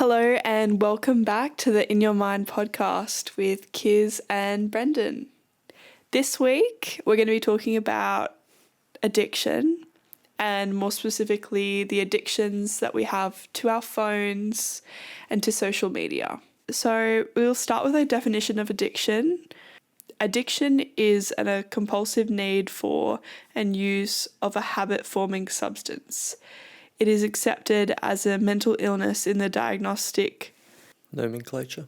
Hello and welcome back to the In Your Mind podcast with Kiz and Brendan. This week we're going to be talking about addiction and more specifically the addictions that we have to our phones and to social media. So we'll start with a definition of addiction. Addiction is a compulsive need for and use of a habit-forming substance. It is accepted as a mental illness in the diagnostic nomenclature.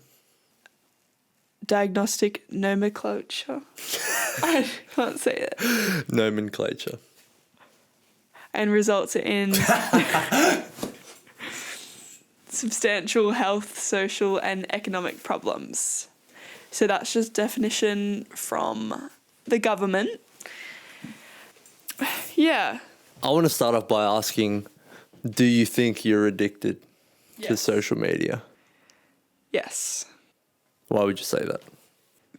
I can't say it. Nomenclature. And results in substantial health, social, and economic problems. So that's just definition from the government. Yeah. I want to start off by asking, do you think you're addicted to social media? Yes. Why would you say that?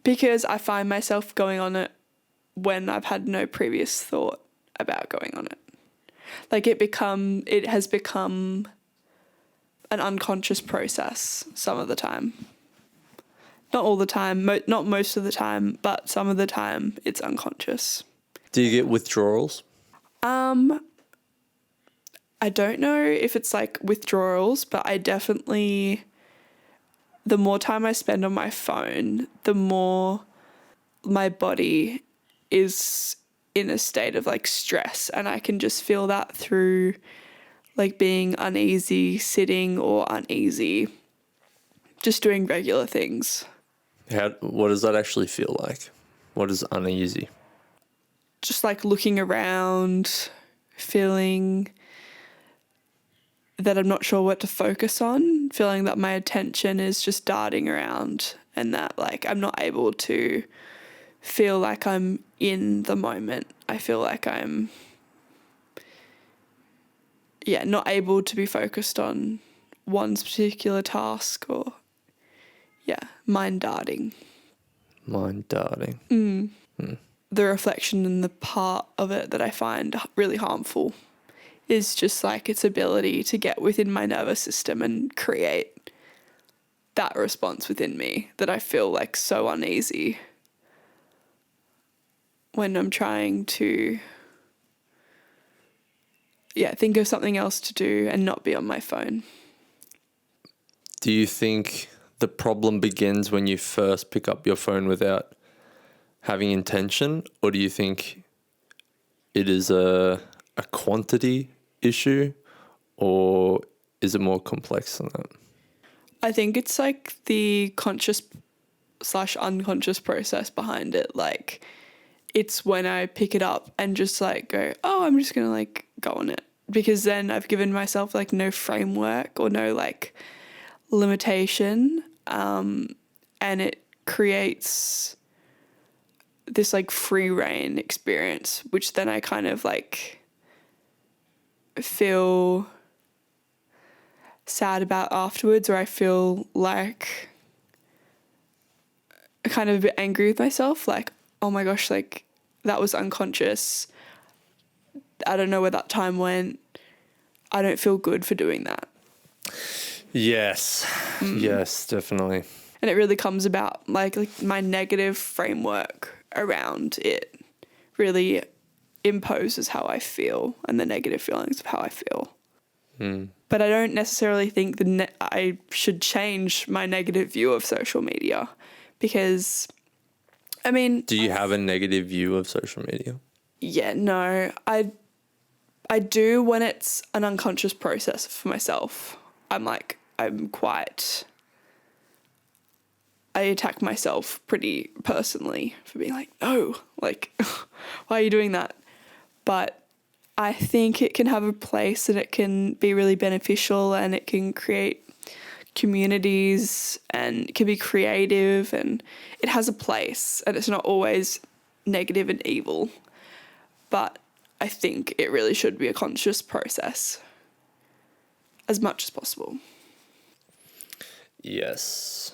Because I find myself going on it when I've had no previous thought about going on it. Like it has become an unconscious process some of the time. Not all the time, not most of the time, but some of the time it's unconscious. Do you get withdrawals? I don't know if it's like withdrawals, but I definitely, the more time I spend on my phone, the more my body is in a state of like stress, and I can just feel that through like being uneasy, sitting or uneasy, just doing regular things. What does that actually feel like? What is uneasy? Just like looking around, feeling that I'm not sure what to focus on, feeling that my attention is just darting around and that like I'm not able to feel like I'm in the moment. I feel like I'm not able to be focused on one particular task or mind darting. Mind darting. The reflection and the part of it that I find really harmful is just like its ability to get within my nervous system and create that response within me that I feel like so uneasy when I'm trying to think of something else to do and not be on my phone. Do you think the problem begins when you first pick up your phone without having intention, or do you think it is a quantity issue, or is it more complex than that? I think it's like the conscious/unconscious process behind it. Like it's when I pick it up and just like go, oh, I'm just going to like go on it, because then I've given myself like no framework or no like limitation, and it creates this like free reign experience, which then I kind of like feel sad about afterwards, or I feel like kind of a bit angry with myself, like, oh my gosh, like that was unconscious. I don't know where that time went. I don't feel good for doing that. Yes. Yes, definitely. And it really comes about like my negative framework around it really imposes how I feel and the negative feelings of how I feel. But I don't necessarily think I should change my negative view of social media, because, I mean... Do you have a negative view of social media? Yeah, no. I do when it's an unconscious process for myself. I attack myself pretty personally for being like, no, like, why are you doing that? But I think it can have a place and it can be really beneficial, and it can create communities and it can be creative, and it has a place, and it's not always negative and evil. But I think it really should be a conscious process as much as possible. Yes.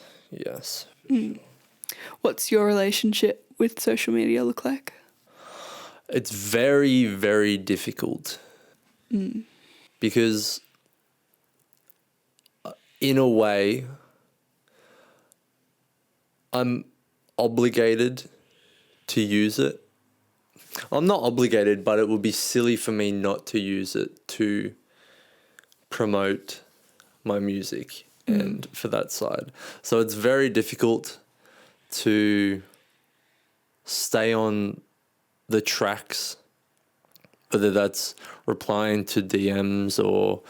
What's your relationship with social media look like? It's very, very difficult because in a way, I'm obligated to use it. I'm not obligated, but it would be silly for me not to use it to promote my music and for that side. So it's very difficult to stay on the tracks, whether that's replying to DMs or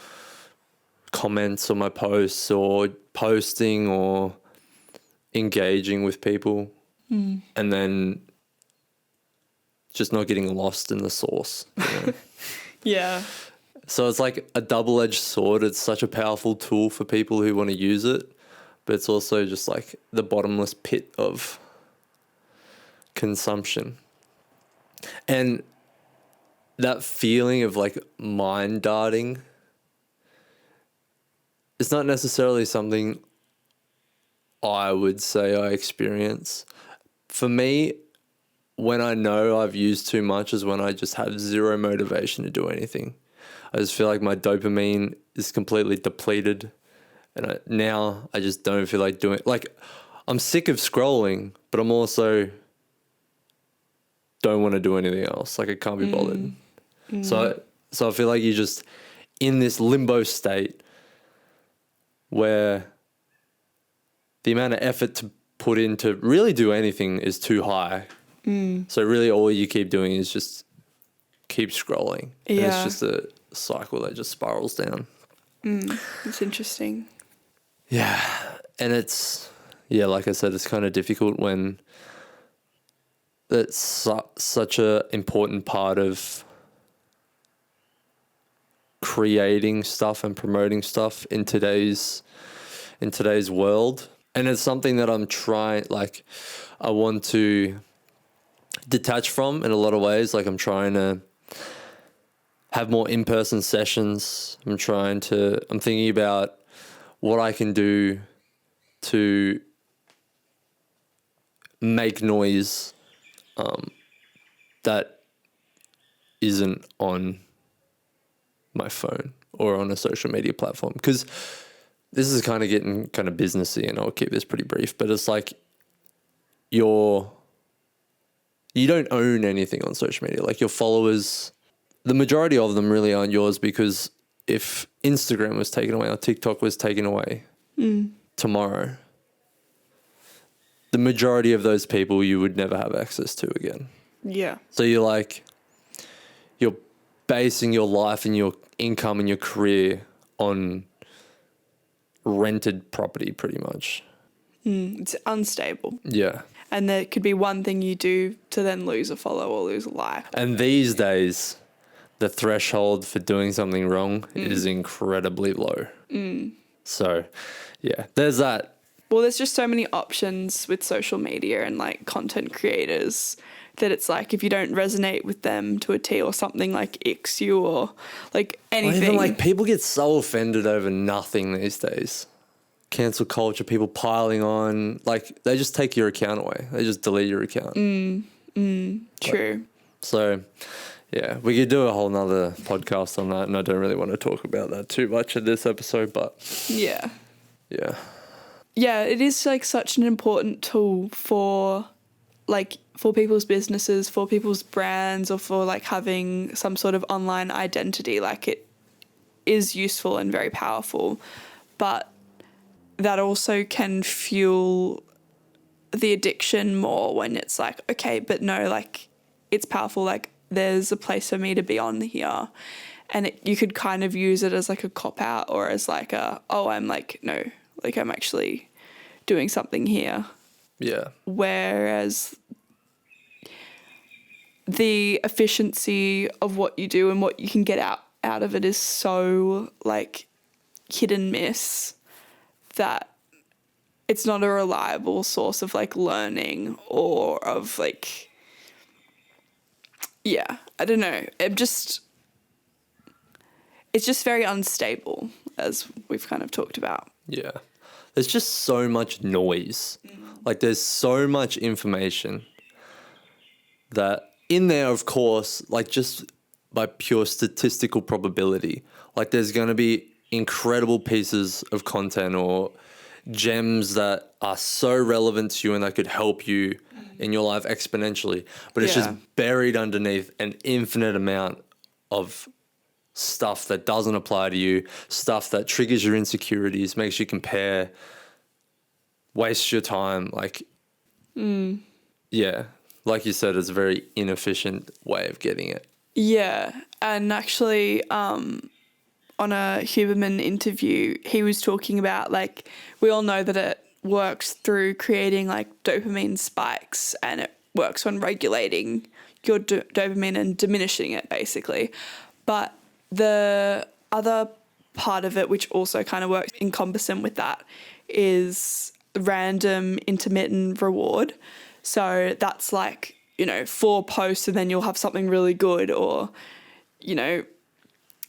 comments on my posts or posting or engaging with people, and then just not getting lost in the sauce. Yeah. So it's like a double-edged sword. It's such a powerful tool for people who want to use it, but it's also just like the bottomless pit of consumption. And that feeling of like mind darting, it's not necessarily something I would say I experience. For me, when I know I've used too much is when I just have zero motivation to do anything. I just feel like my dopamine is completely depleted, and now I just don't feel like doing. Like, I'm sick of scrolling, but I'm also don't want to do anything else. Like, I can't be bothered. So I feel like you're just in this limbo state where the amount of effort to put in to really do anything is too high. So really all you keep doing is just keep scrolling. And it's just a cycle that just spirals down. It's interesting. Yeah. And it's, like I said, it's kind of difficult when it's such a important part of creating stuff and promoting stuff in today's world. And it's something that I'm trying, like, I want to detach from in a lot of ways. Like, I'm trying to have more in-person sessions. I'm thinking about what I can do to make noise that isn't on my phone or on a social media platform. Because this is kind of getting kind of businessy, and I'll keep this pretty brief, but it's like you don't own anything on social media. Like, your followers, the majority of them really aren't yours, because if Instagram was taken away or TikTok was taken away tomorrow, the majority of those people you would never have access to again. Yeah. So you're basing your life and your income and your career on rented property, pretty much. It's unstable. Yeah. And there could be one thing you do to then lose a follow or lose a like. And these days, the threshold for doing something wrong is incredibly low. So, yeah, there's that. Well, there's just so many options with social media and like content creators that it's like if you don't resonate with them to a T or something like X you or like anything. Or even like people get so offended over nothing these days. Cancel culture, people piling on, like they just take your account away. They just delete your account. True. So, yeah, we could do a whole nother podcast on that, and I don't really want to talk about that too much in this episode, but Yeah. yeah. Yeah, it is like such an important tool for people's businesses, for people's brands, or for like having some sort of online identity. Like, it is useful and very powerful, but that also can fuel the addiction more when it's like, okay, but no, like it's powerful. Like, there's a place for me to be on here, and you could kind of use it as like a cop out or as like I'm actually doing something here. Yeah. Whereas the efficiency of what you do and what you can get out of it is so like hit and miss that it's not a reliable source of like learning or of like, yeah, I don't know. It's just very unstable, as we've kind of talked about. Yeah. There's just so much noise. Like, there's so much information that in there, of course, like just by pure statistical probability, like there's going to be incredible pieces of content or gems that are so relevant to you and that could help you in your life exponentially. But it's just Yeah. buried underneath an infinite amount of stuff that doesn't apply to you, stuff that triggers your insecurities, makes you compare, wastes your time. Like, yeah, like you said, it's a very inefficient way of getting it. Yeah, and actually, on a Huberman interview, he was talking about, like, we all know that it works through creating like dopamine spikes, and it works on regulating your dopamine and diminishing it basically. But the other part of it, which also kind of works in concert with that, is random intermittent reward. So that's like, 4 posts and then you'll have something really good, or,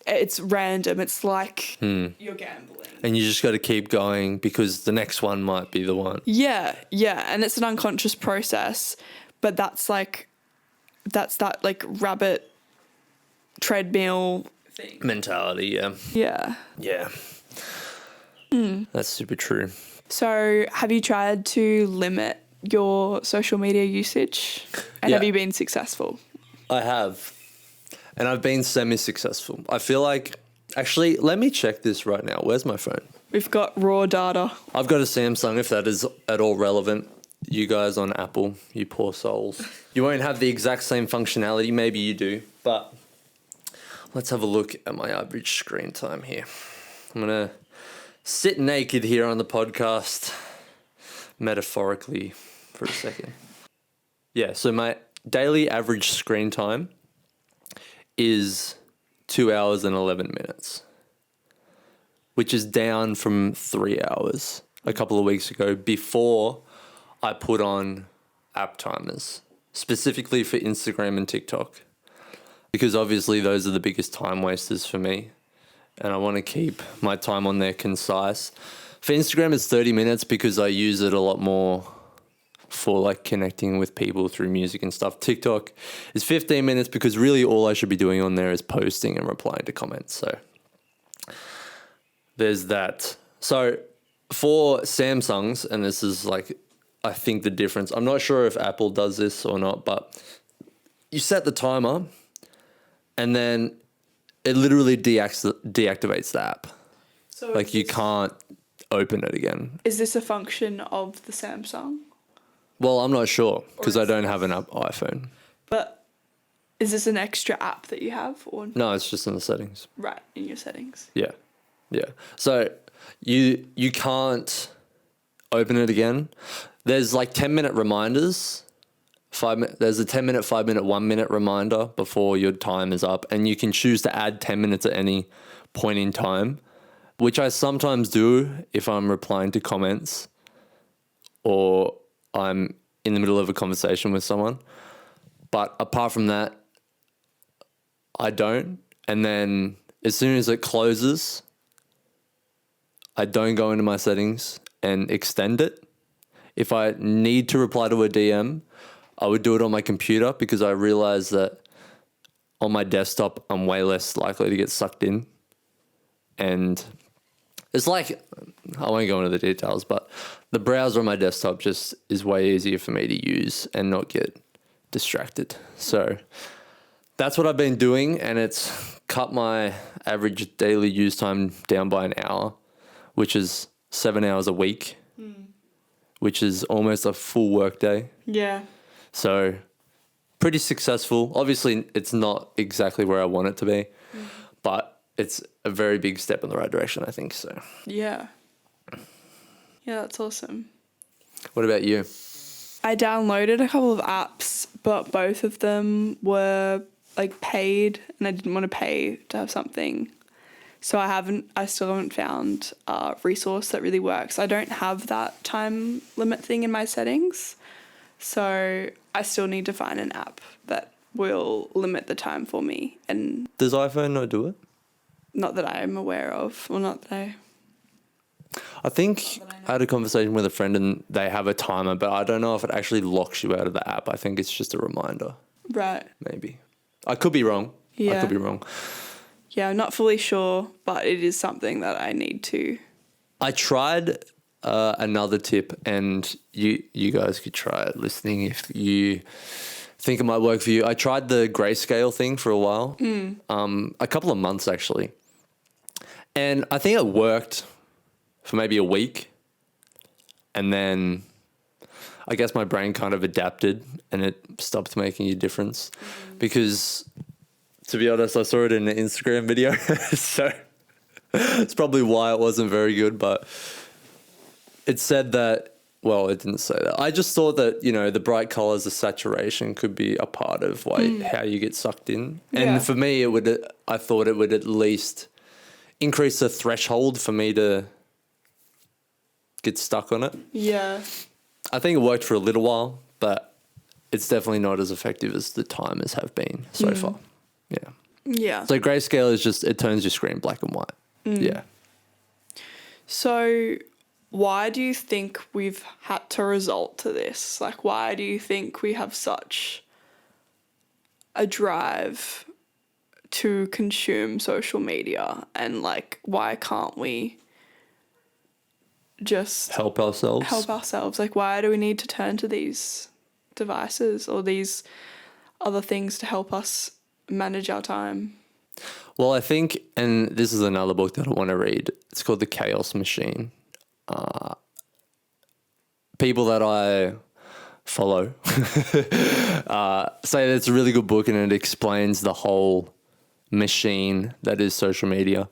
it's random. It's like you're gambling. And you just got to keep going because the next one might be the one. Yeah. And it's an unconscious process, but that's that like rabbit treadmill thing. Mentality, yeah. Yeah. Yeah. That's super true. So have you tried to limit your social media usage? And Yeah. have you been successful? I have. And I've been semi-successful. I feel like, actually, let me check this right now. Where's my phone? We've got raw data. I've got a Samsung, if that is at all relevant. You guys on Apple, you poor souls. You won't have the exact same functionality. Maybe you do. But let's have a look at my average screen time here. I'm going to sit naked here on the podcast, metaphorically, for a second. Yeah, so my daily average screen time is 2 hours and 11 minutes, which is down from 3 hours a couple of weeks ago before I put on app timers, specifically for Instagram and TikTok, because obviously those are the biggest time wasters for me. And I want to keep my time on there concise. For Instagram, it's 30 minutes because I use it a lot more for like connecting with people through music and stuff. TikTok is 15 minutes because really all I should be doing on there is posting and replying to comments. So there's that. So for Samsungs, and this is like, I think the difference, I'm not sure if Apple does this or not, but you set the timer and then it literally deactivates the app. So Like you can't open it again. Is this a function of the Samsung? Well, I'm not sure because I don't have an iPhone. But is this an extra app that you have, or No, it's just in the settings. right in your settings? Yeah. So you can't open it again. There's like 10-minute reminders. There's a 10-minute, 5-minute, 1-minute reminder before your time is up, and you can choose to add 10 minutes at any point in time, which I sometimes do if I'm replying to comments or I'm in the middle of a conversation with someone. But apart from that, I don't. And then as soon as it closes, I don't go into my settings and extend it. If I need to reply to a DM, I would do it on my computer because I realize that on my desktop, I'm way less likely to get sucked in. And it's like, I won't go into the details, but the browser on my desktop just is way easier for me to use and not get distracted. So that's what I've been doing, and it's cut my average daily use time down by an hour, which is 7 hours a week, which is almost a full work day. Yeah. So pretty successful. Obviously, it's not exactly where I want it to be, but it's a very big step in the right direction, I think. So, Yeah. Yeah, that's awesome. what about you? I downloaded a couple of apps, but both of them were like paid, and I didn't want to pay to have something. So I still haven't found a resource that really works. I don't have that time limit thing in my settings. So I still need to find an app that will limit the time for me, and Does iPhone not do it? not that I'm aware of, or not that I think I had a conversation with a friend and they have a timer, but I don't know if it actually locks you out of the app. I think it's just a reminder, Right. maybe. I could be wrong. I Yeah. could be wrong. Yeah, I'm not fully sure, but it is something that I need to. I tried another tip, and you guys could try it listening if you think it might work for you. I tried the grayscale thing for a while, a couple of months actually, and I think it worked for maybe a week, and then I guess my brain kind of adapted and it stopped making a difference because, to be honest, I saw it in an Instagram video, so it's probably why it wasn't very good, but it said that, well, it didn't say that. I just thought that, the bright colors, the saturation could be a part of how you get sucked in. And Yeah. for me, I thought it would at least increase the threshold for me to get stuck on it. Yeah. I think it worked for a little while, but it's definitely not as effective as the timers have been so far. Yeah. Yeah. So grayscale is just, it turns your screen black and white. Yeah. So why do you think we've had to resort to this? Like, why do you think we have such a drive to consume social media? And, like, why can't we just Help ourselves. help ourselves? Like, why do we need to turn to these devices or these other things to help us manage our time? Well, I think, and this is another book that I want to read. It's called The Chaos Machine. People that I follow say that it's a really good book and it explains the whole machine that is social media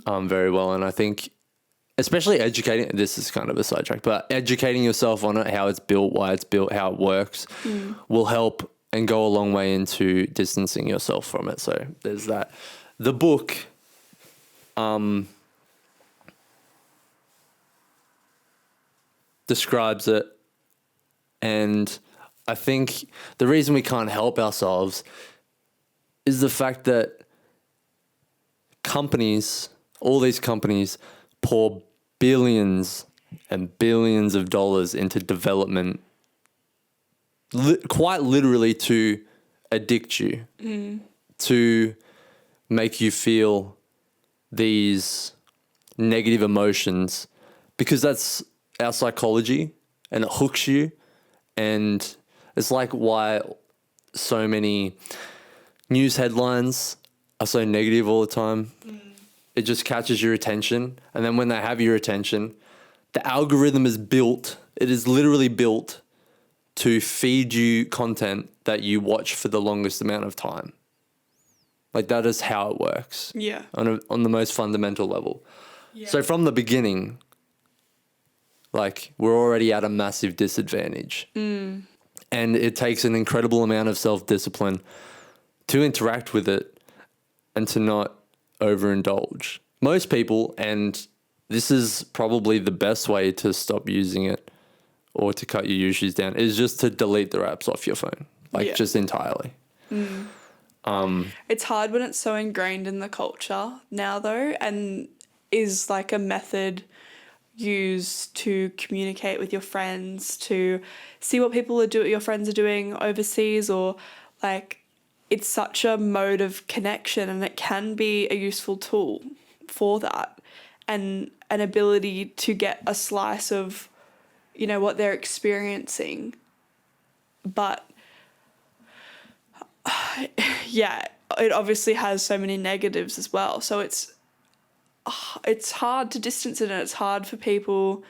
very well. And I think, especially educating, this is kind of a sidetrack, but educating yourself on it, how it's built, why it's built, how it works, will help and go a long way into distancing yourself from it. So there's that. The book, describes it, and I think the reason we can't help ourselves is the fact that companies, all these companies, pour billions and billions of dollars into development, quite literally to addict you, to make you feel these negative emotions, because that's our psychology and it hooks you. And it's like why so many news headlines are so negative all the time. It just catches your attention. And then when they have your attention, the algorithm is built, it is literally built to feed you content that you watch for the longest amount of time. Like, that is how it works. Yeah. On the most fundamental level. Yeah. So from the beginning, like, we're already at a massive disadvantage. And it takes an incredible amount of self-discipline to interact with it and to not overindulge. Most people, and this is probably the best way to stop using it or to cut your usage down, is just to delete the apps off your phone. Like, just entirely. It's hard when it's so ingrained in the culture now, though, and is like a method used to communicate with your friends, to see what your friends are doing overseas, or like, it's such a mode of connection, and it can be a useful tool for that, and an ability to get a slice of, what they're experiencing. But yeah, it obviously has so many negatives as well. So it's hard to distance it, and it's hard for people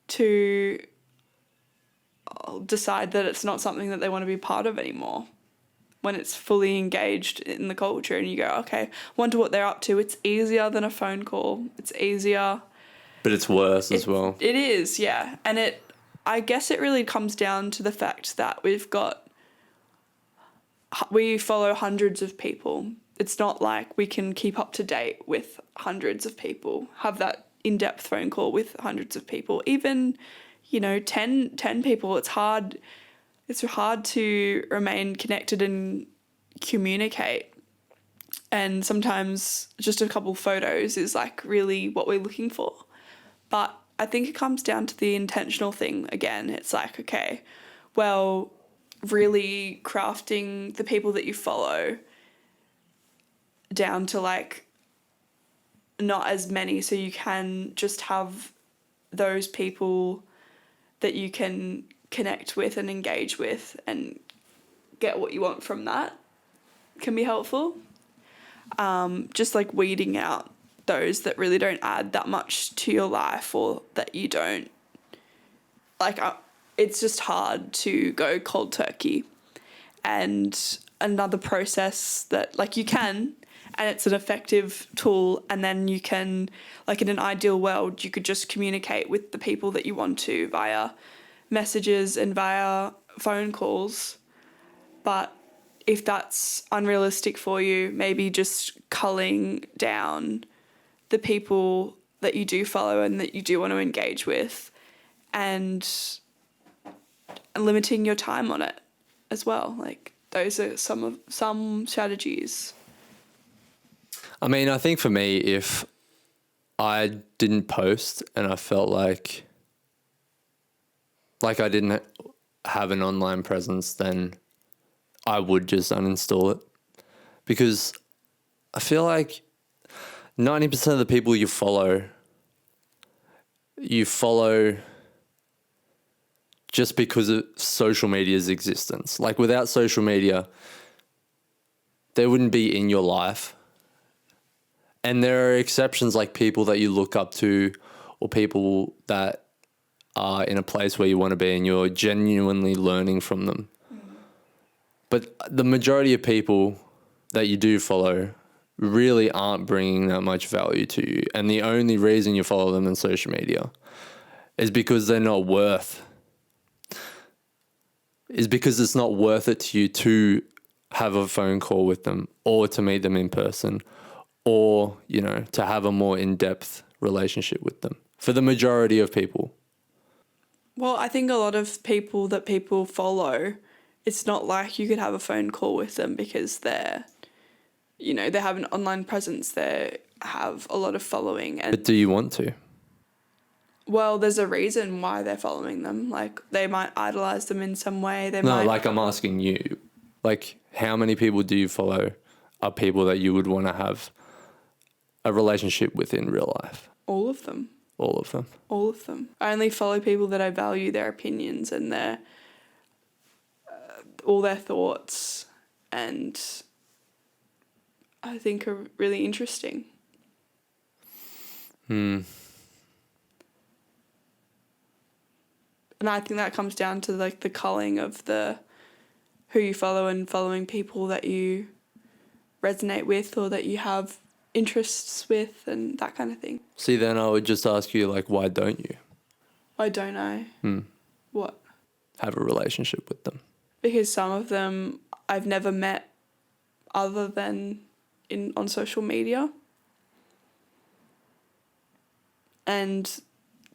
to decide that it's not something that they want to be part of anymore when it's fully engaged in the culture, and you go, okay, wonder what they're up to. It's easier than a phone call. It's easier. But it's worse as well. It is, yeah. And I guess it really comes down to the fact that we follow hundreds of people. It's not like we can keep up to date with hundreds of people, have that in-depth phone call with hundreds of people. Even, 10 people, it's hard to remain connected and communicate. And sometimes just a couple photos is like really what we're looking for. But I think it comes down to the intentional thing again. It's like, okay, well, really crafting the people that you follow down to like not as many, so you can just have those people that you can connect with and engage with and get what you want from that can be helpful. Just like weeding out those that really don't add that much to your life, or that you don't like. It's just hard to go cold turkey. And another process that like you can, and it's an effective tool, and then you can, like in an ideal world, you could just communicate with the people that you want to via messages and via phone calls. But if that's unrealistic for you, maybe just culling down the people that you do follow and that you do want to engage with, and limiting your time on it as well. Like those are some strategies. I mean, I think for me, if I didn't post and I felt like I didn't have an online presence, then I would just uninstall it, because I feel like 90% of the people you follow just because of social media's existence. Like without social media, they wouldn't be in your life. And there are exceptions, like people that you look up to, or people that are in a place where you want to be and you're genuinely learning from them. But the majority of people that you do follow really aren't bringing that much value to you. And the only reason you follow them on social media is because it's not worth it to you to have a phone call with them, or to meet them in person, or, you know, to have a more in-depth relationship with them, for the majority of people. Well, I think a lot of people that people follow, it's not like you could have a phone call with them because they're, you know, they have an online presence, they have a lot of following. And But do you want to? well, there's a reason why they're following them. Like they might idolize them in some way. Like I'm asking you, like how many people do you follow are people that you would want to have a relationship with in real life? All of them. All of them. All of them. I only follow people that I value their opinions and their all their thoughts, and I think are really interesting. And I think that comes down to like the culling of the who you follow, and following people that you resonate with or that you have interests with and that kind of thing. See, then I would just ask you, like, why don't you Why don't I? What? have a relationship with them? Because some of them I've never met other than on social media. And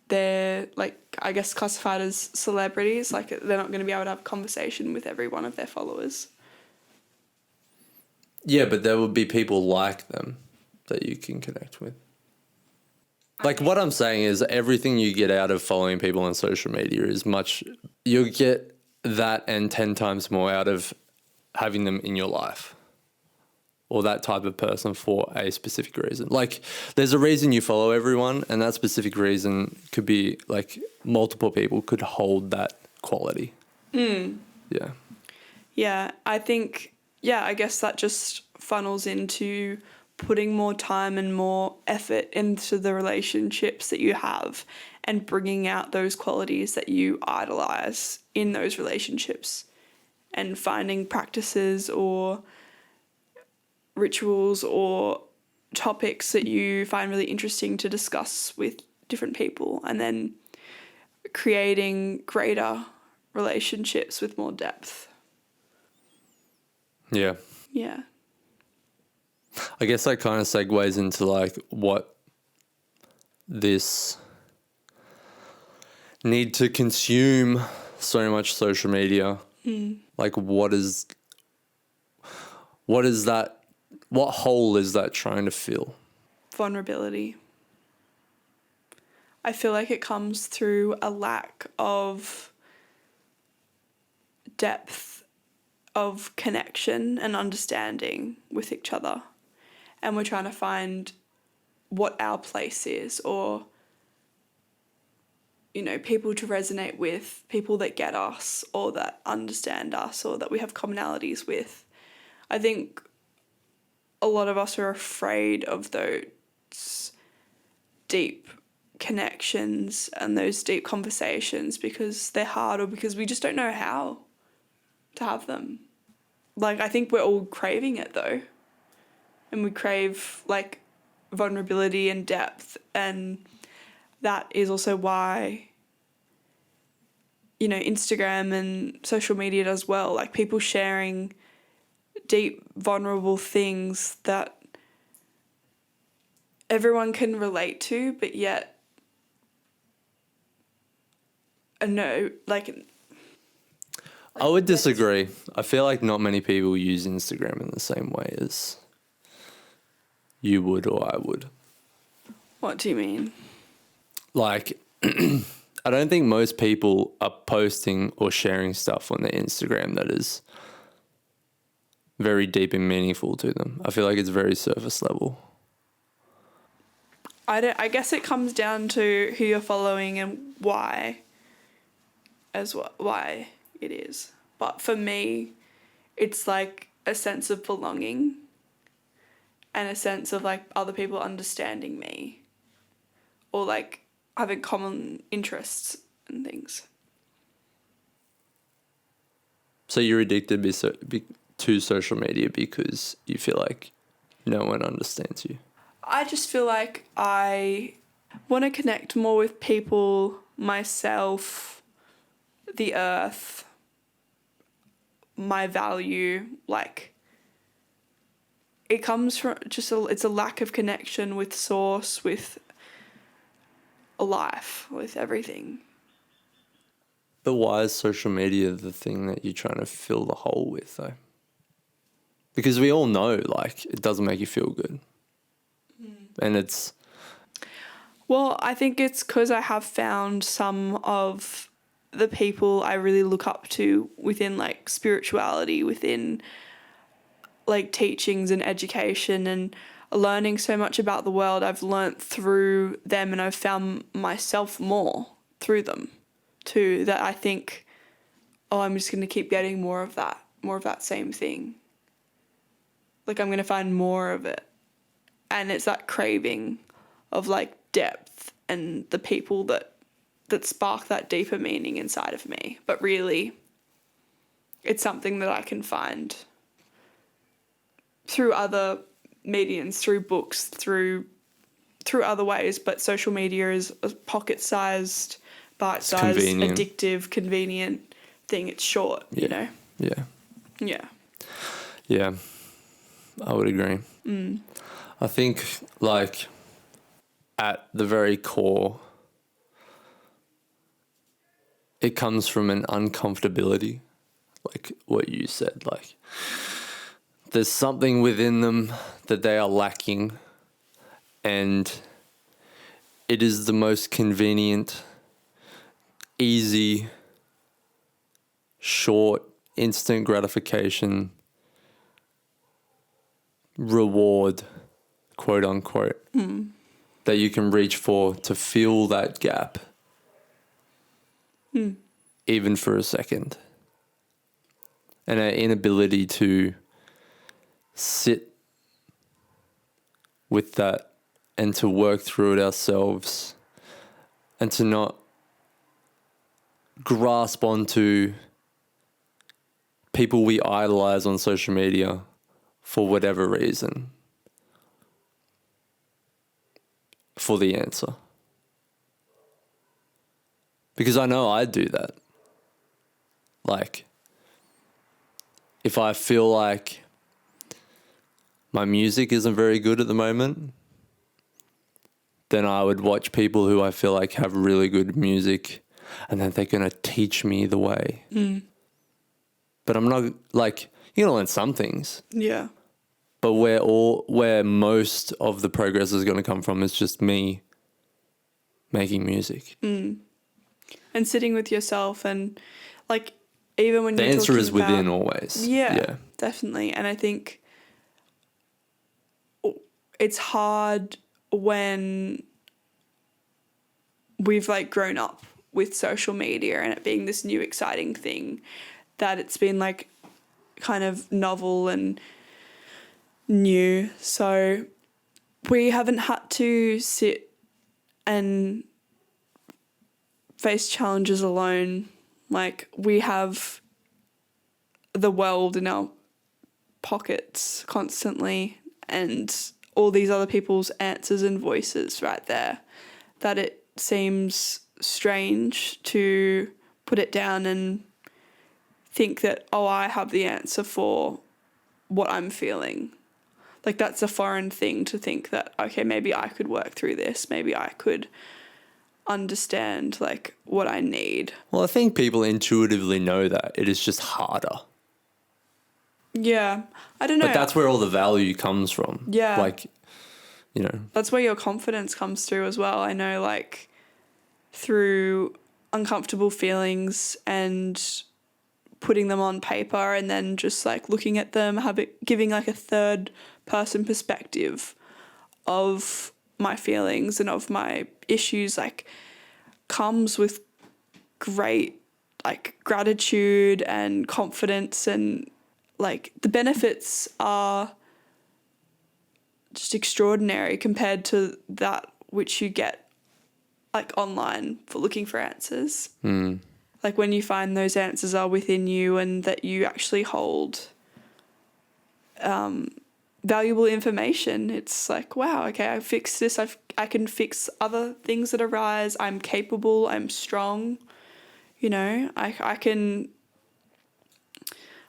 they're, like, I guess classified as celebrities. Like, they're not going to be able to have a conversation with every one of their followers. Yeah, but there would be people like them that you can connect with. Like, what I'm saying is everything you get out of following people on social media is you'll get that and 10 times more out of having them in your life, or that type of person for a specific reason. Like, there's a reason you follow everyone, and that specific reason could be, like, multiple people could hold that quality. Yeah. Yeah, I think, I guess that just funnels into putting more time and more effort into the relationships that you have, and bringing out those qualities that you idolize in those relationships, and finding practices or rituals or topics that you find really interesting to discuss with different people, and then creating greater relationships with more depth. Yeah. Yeah. I guess that kind of segues into, like, what this need to consume so much social media. Like, what hole is that trying to fill? Vulnerability. I feel like it comes through a lack of depth of connection and understanding with each other. And we're trying to find what our place is, or, you know, people to resonate with, people that get us or that understand us or that we have commonalities with. I think a lot of us are afraid of those deep connections and those deep conversations because they're hard, or because we just don't know how to have them. Like, I think we're all craving it though. And we crave like vulnerability and depth, and that is also why, you know, Instagram and social media does well. Like, people sharing deep, vulnerable things that everyone can relate to, but yet, no, like... I would disagree. I feel like not many people use Instagram in the same way as you would or I would. What do you mean? Like, I don't think most people are posting or sharing stuff on their Instagram that is very deep and meaningful to them. I feel like it's very surface level. I guess it comes down to who you're following and why, why it is. But for me, it's like a sense of belonging and a sense of like other people understanding me, or like having common interests and things. So you're addicted to social media because you feel like no one understands you. I just feel like I want to connect more with people, myself, the earth, my value. Like, it comes from just it's a lack of connection with source, with life, with everything. But why is social media the thing that you're trying to fill the hole with, though? Because we all know, like, it doesn't make you feel good. And it's... Well, I think it's because I have found some of the people I really look up to within, like, spirituality, within, like, teachings and education and learning so much about the world. I've learnt through them, and I've found myself more through them too, that I think, oh, I'm just going to keep getting more of that same thing. Like, I'm going to find more of it. And it's that craving of like depth and the people that spark that deeper meaning inside of me. But really, it's something that I can find through other mediums, through books, through other ways. But social media is a pocket-sized, bite-sized, addictive, convenient thing. It's short, yeah. You know? Yeah. Yeah. Yeah. I would agree. I think, like, at the very core, it comes from an uncomfortability, like what you said. Like, there's something within them that they are lacking, and it is the most convenient, easy, short, instant gratification reward, quote unquote, that you can reach for to fill that gap, even for a second. And our inability to sit with that and to work through it ourselves, and to not grasp onto people we idolize on social media for whatever reason for the answer. Because I know I do that. Like, if I feel like my music isn't very good at the moment, then I would watch people who I feel like have really good music, and then they're going to teach me the way. But I'm not, like, you're going to learn some things. Yeah. But where most of the progress is going to come from is just me making music. And sitting with yourself, and like, even when the you're answer talking is within always. Yeah, definitely. And I think it's hard when we've like grown up with social media and it being this new exciting thing, that it's been like kind of novel and new. So we haven't had to sit and face challenges alone. Like, we have the world in our pockets constantly and all these other people's answers and voices right there, that it seems strange to put it down and think that, oh, I have the answer for what I'm feeling. Like, that's a foreign thing to think that, okay, maybe I could work through this. Maybe I could understand like what I need. Well, I think people intuitively know that. It is just harder. Yeah. I don't know. But that's where all the value comes from. Yeah. Like, you know. That's where your confidence comes through as well. I know, like, through uncomfortable feelings and putting them on paper and then just like looking at them, giving like a third person perspective of my feelings and of my issues, like, comes with great like gratitude and confidence, and like the benefits are just extraordinary compared to that which you get like online for looking for answers. Like, when you find those answers are within you and that you actually hold valuable information, it's like, wow, okay, I fixed this. I can fix other things that arise. I'm capable. I'm strong. You know, I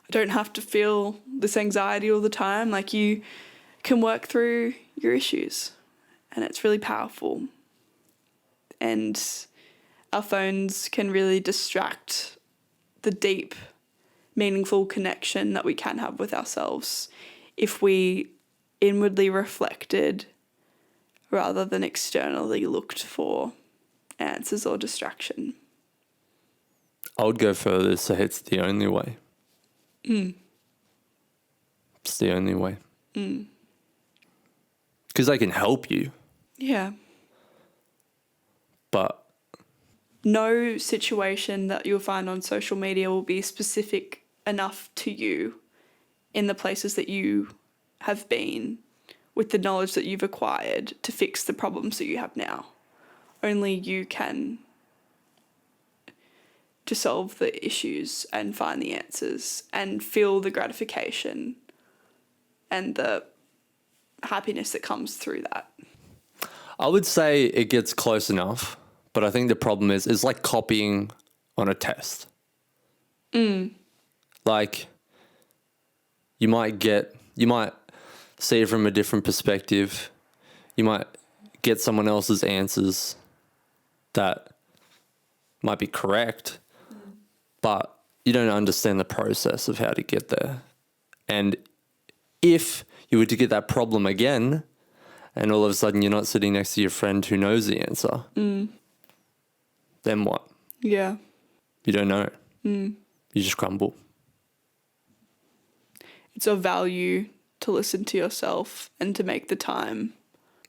don't have to feel this anxiety all the time. Like, you can work through your issues, and it's really powerful. And our phones can really distract the deep, meaningful connection that we can have with ourselves if we inwardly reflected rather than externally looked for answers or distraction. I would go further to say it's the only way. It's the only way. Because they can help you. Yeah. But no situation that you'll find on social media will be specific enough to you in the places that you have been with the knowledge that you've acquired to fix the problems that you have now. Only you can to solve the issues and find the answers and feel the gratification and the happiness that comes through that. I would say it gets close enough, but I think the problem is it's like copying on a test. Like, you might see it from a different perspective. You might get someone else's answers that might be correct, but you don't understand the process of how to get there. And if you were to get that problem again, and all of a sudden you're not sitting next to your friend who knows the answer, then what? Yeah. You don't know. You just crumble. It's of value to listen to yourself and to make the time.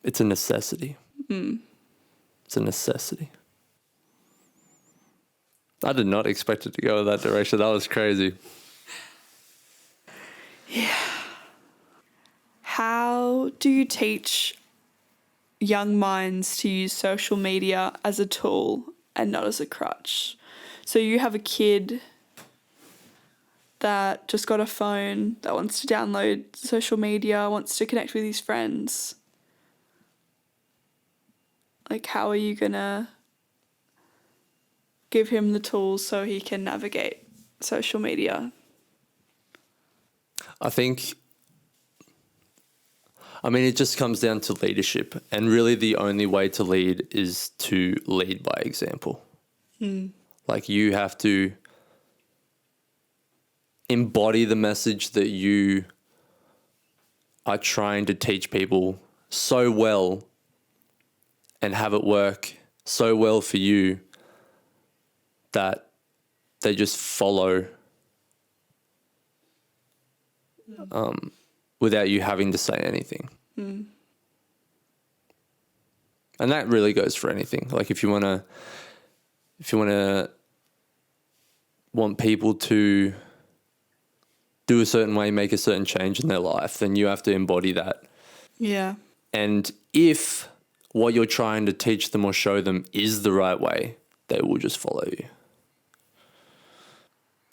It's a necessity. It's a necessity. I did not expect it to go that direction. That was crazy. Yeah. How do you teach young minds to use social media as a tool and not as a crutch? So you have a kid that just got a phone, that wants to download social media, wants to connect with his friends. Like, how are you gonna give him the tools so he can navigate social media? It just comes down to leadership, and really the only way to lead is to lead by example. Like, you have to embody the message that you are trying to teach people so well and have it work so well for you that they just follow without you having to say anything. And that really goes for anything. Like if you want people to do a certain way, make a certain change in their life, then you have to embody that. Yeah. And if what you're trying to teach them or show them is the right way, they will just follow you.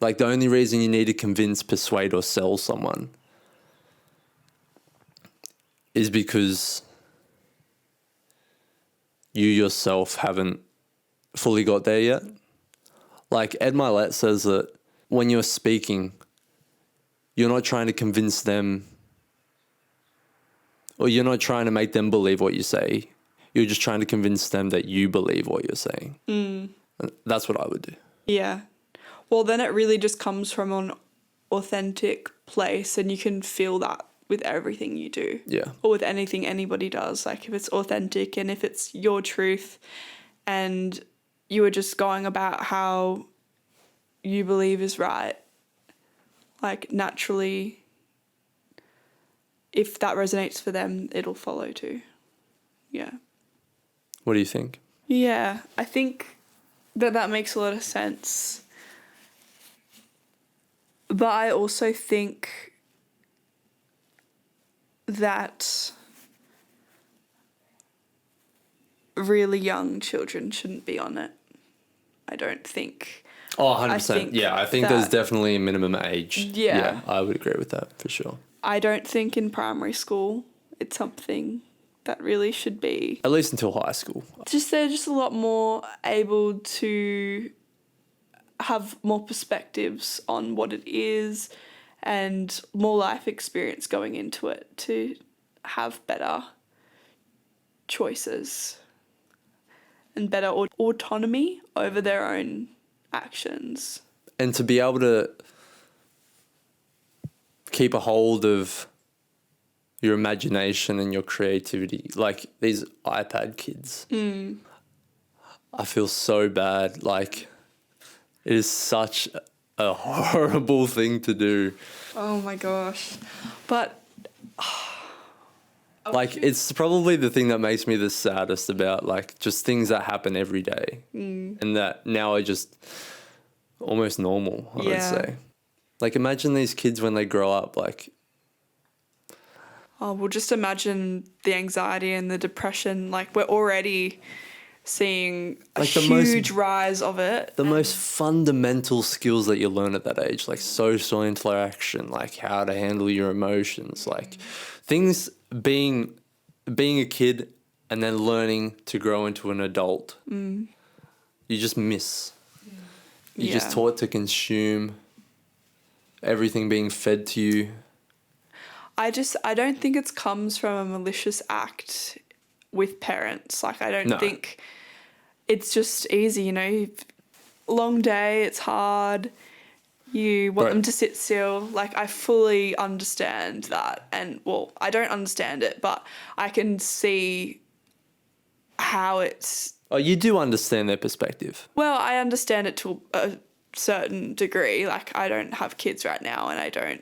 Like the only reason you need to convince, persuade, or sell someone is because you yourself haven't fully got there yet. Like Ed Milet says that when you're speaking, you're not trying to convince them, or you're not trying to make them believe what you say. You're just trying to convince them that you believe what you're saying. And that's what I would do. Yeah. Well, then it really just comes from an authentic place, and you can feel that with everything you do. Yeah. Or with anything anybody does. Like if it's authentic and if it's your truth and you are just going about how you believe is right, like naturally, if that resonates for them, it'll follow too. Yeah. What do you think? Yeah, I think that makes a lot of sense. But I also think that really young children shouldn't be on it. I don't think. Oh, 100%. Yeah, I think there's definitely a minimum age. Yeah. I would agree with that for sure. I don't think in primary school it's something that really should be. At least until high school. They're just a lot more able to have more perspectives on what it is and more life experience going into it to have better choices and better autonomy over their own actions. And to be able to keep a hold of your imagination and your creativity. Like these iPad kids. I feel so bad. Like it is such a horrible thing to do. Oh my gosh. But like it's probably the thing that makes me the saddest about like just things that happen every day and that now are just almost normal, I would say. Like imagine these kids when they grow up, like. Oh, well, just imagine the anxiety and the depression. Like we're already seeing a like huge rise of it. The most fundamental skills that you learn at that age, like social interaction, like how to handle your emotions, like things being a kid and then learning to grow into an adult. You just miss. You're just taught to consume everything being fed to you. I don't think it comes from a malicious act with parents. Like I don't think it's just easy, you know, long day, it's hard. You want them to sit still. Like I fully understand that. And well, I don't understand it, but I can see how it's. Oh, you do understand their perspective. Well, I understand it to a certain degree. Like I don't have kids right now and I don't,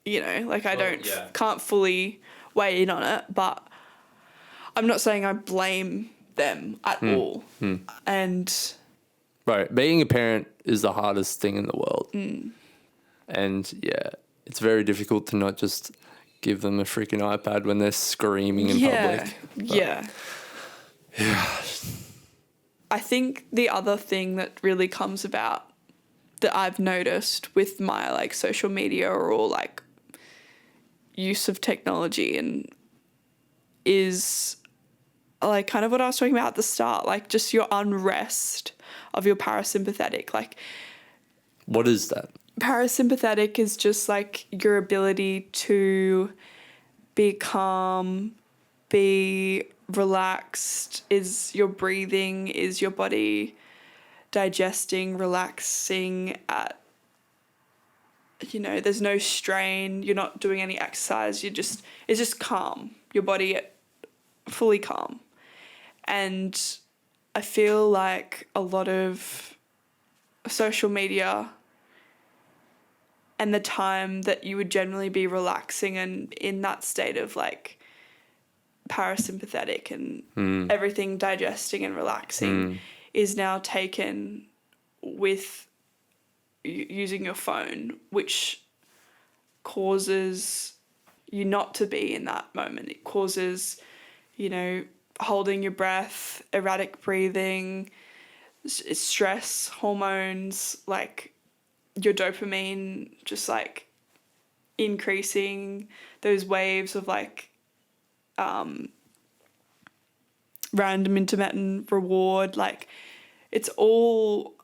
you know, like I can't fully weigh in on it, but I'm not saying I blame them at all. And right, being a parent is the hardest thing in the world. And yeah, it's very difficult to not just give them a freaking iPad when they're screaming in public. Yeah. I think the other thing that really comes about that I've noticed with my like social media or like use of technology and is like kind of what I was talking about at the start, like just your unrest of your parasympathetic. Like what is that? Parasympathetic is just like your ability to be calm, be relaxed, is your breathing, is your body digesting, relaxing at, you know, there's no strain, you're not doing any exercise, it's just calm, your body fully calm. And I feel like a lot of social media and the time that you would generally be relaxing and in that state of like parasympathetic and everything digesting and relaxing is now taken with using your phone, which causes you not to be in that moment. It causes, holding your breath, erratic breathing, stress hormones, like your dopamine just like increasing, those waves of like random intermittent reward, like it's all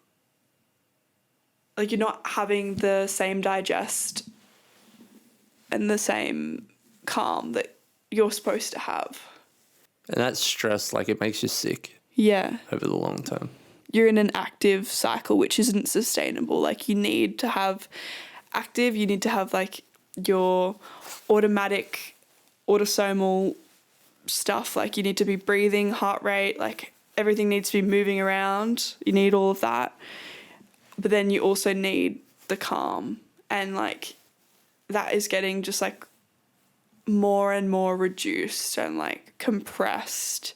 like you're not having the same digest and the same calm that you're supposed to have. And that stress, like, it makes you sick Yeah. over the long term. You're in an active cycle, which isn't sustainable. Like, you need to have active, you need to have like your automatic, autosomal stuff. Like, you need to be breathing, heart rate, like everything needs to be moving around. You need all of that. But then you also need the calm, and like that is getting just like more and more reduced and like compressed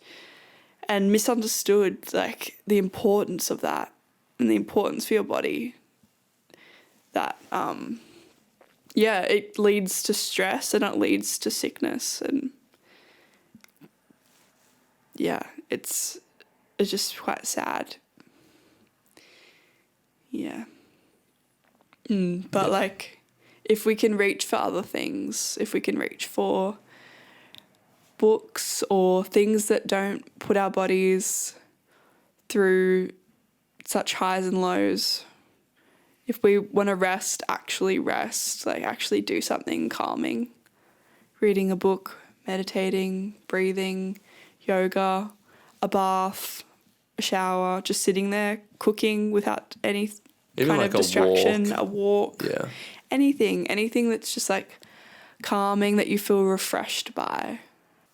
and misunderstood, like the importance of that and the importance for your body. That it leads to stress and it leads to sickness, and it's just quite sad. Yeah. But like, if we can reach for other things, if we can reach for books or things that don't put our bodies through such highs and lows, if we want to rest, like actually do something calming, reading a book, meditating, breathing, yoga, a bath, a shower, just sitting there cooking without any Even kind like of distraction, a walk. Yeah. Anything that's just like calming, that you feel refreshed by.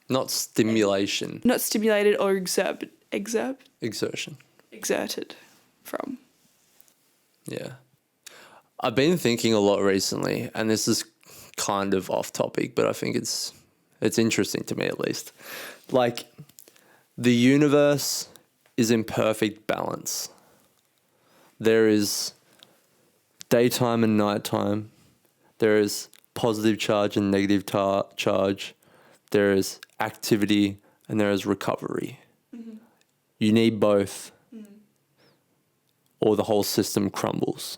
Not stimulation. Not stimulated or Exertion. exerted from. Yeah. I've been thinking a lot recently, and this is kind of off topic, but I think it's interesting to me at least. Like, the universe is in perfect balance. There is daytime and nighttime. There is positive charge and negative charge. There is activity and there is recovery. Mm-hmm. You need both, or the whole system crumbles.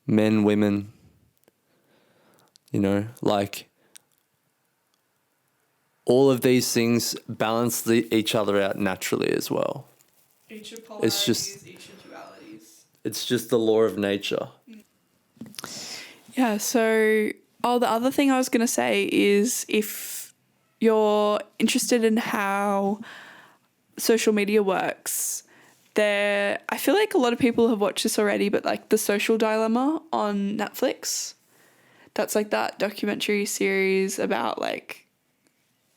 Men, women, like, all of these things balance each other out naturally as well. Each of polarities, each of dualities. It's just the law of nature. Yeah, so the other thing I was going to say is, if you're interested in how social media works, I feel like a lot of people have watched this already, but like The Social Dilemma on Netflix, that's like that documentary series about like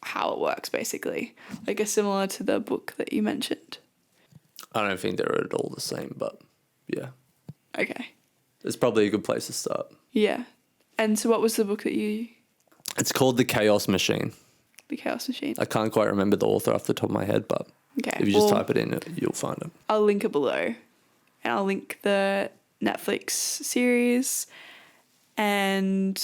how it works, basically. Like, it's similar to the book that you mentioned. I don't think they're at all the same, but yeah. Okay. It's probably a good place to start. Yeah. And so what was the book that you... It's called The Chaos Machine. The Chaos Machine. I can't quite remember the author off the top of my head, but if you just type it in, you'll find it. I'll link it below. And I'll link the Netflix series and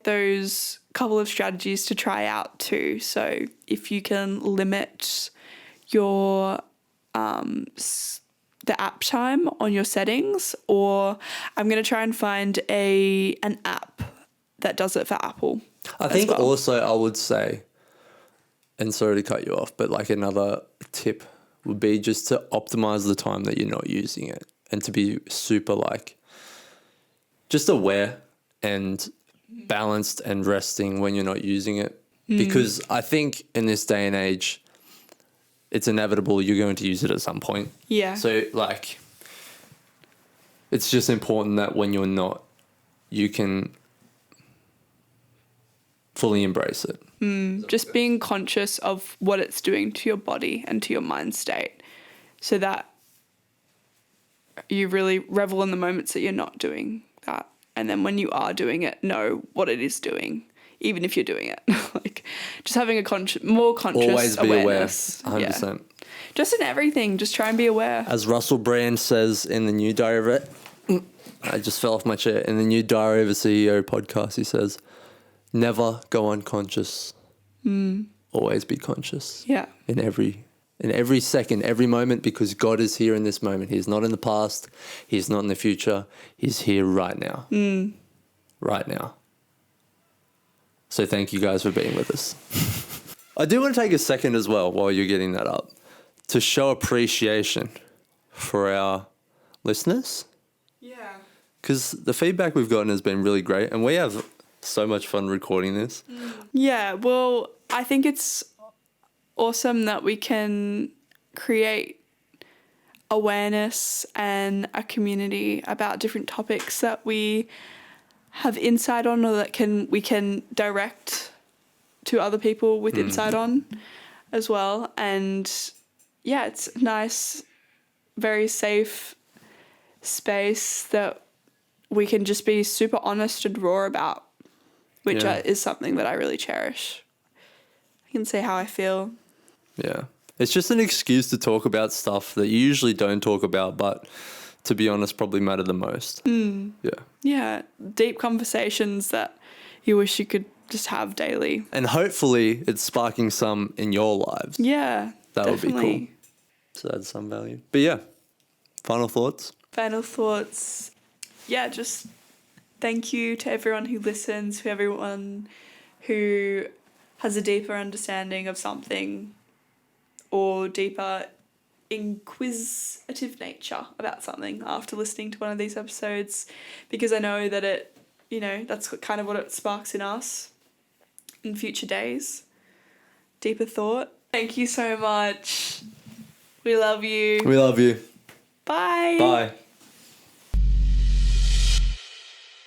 those couple of strategies to try out too. So if you can limit your the app time on your settings, or I'm going to try and find an app that does it for Apple. I think also I would say, and sorry to cut you off, but like another tip would be just to optimize the time that you're not using it, and to be super like just aware and balanced and resting when you're not using it. Because I think in this day and age, it's inevitable you're going to use it at some point. Yeah. So like, it's just important that when you're not, you can fully embrace it. Just being conscious of what it's doing to your body and to your mind state, so that you really revel in the moments that you're not doing that. And then when you are doing it, know what it is doing. even if you're doing it. Like just having a more conscious Always be awareness. aware, 100%. Yeah. Just in everything, just try and be aware. As Russell Brand says in the new Diary of I just fell off my chair. In the new Diary of a CEO podcast, he says, never go unconscious. Always be conscious. Yeah. In every second, every moment, because God is here in this moment. He's not in the past. He's not in the future. He's here right now. Right now. So thank you guys for being with us. I do want to take a second as well while you're getting that up to show appreciation for our listeners. Yeah. Because the feedback we've gotten has been really great, and we have so much fun recording this. Yeah, well, I think it's awesome that we can create awareness and a community about different topics that we have insight on, or that we can direct to other people with insight on as well. And yeah, it's a nice, very safe space that we can just be super honest and raw about, which is something that I really cherish. I can say how I feel. Yeah. It's just an excuse to talk about stuff that you usually don't talk about, but to be honest, probably matter the most. Yeah. Yeah. Deep conversations that you wish you could just have daily. And hopefully it's sparking some in your lives. Yeah. That definitely. would be cool. So that's some value. But yeah, final thoughts? Final thoughts. Yeah, just thank you to everyone who listens, to everyone who has a deeper understanding of something or deeper inquisitive nature about something after listening to one of these episodes, because I know that that's kind of what it sparks in us in future days. Deeper thought. Thank you so much. We love you. We love you. Bye. Bye.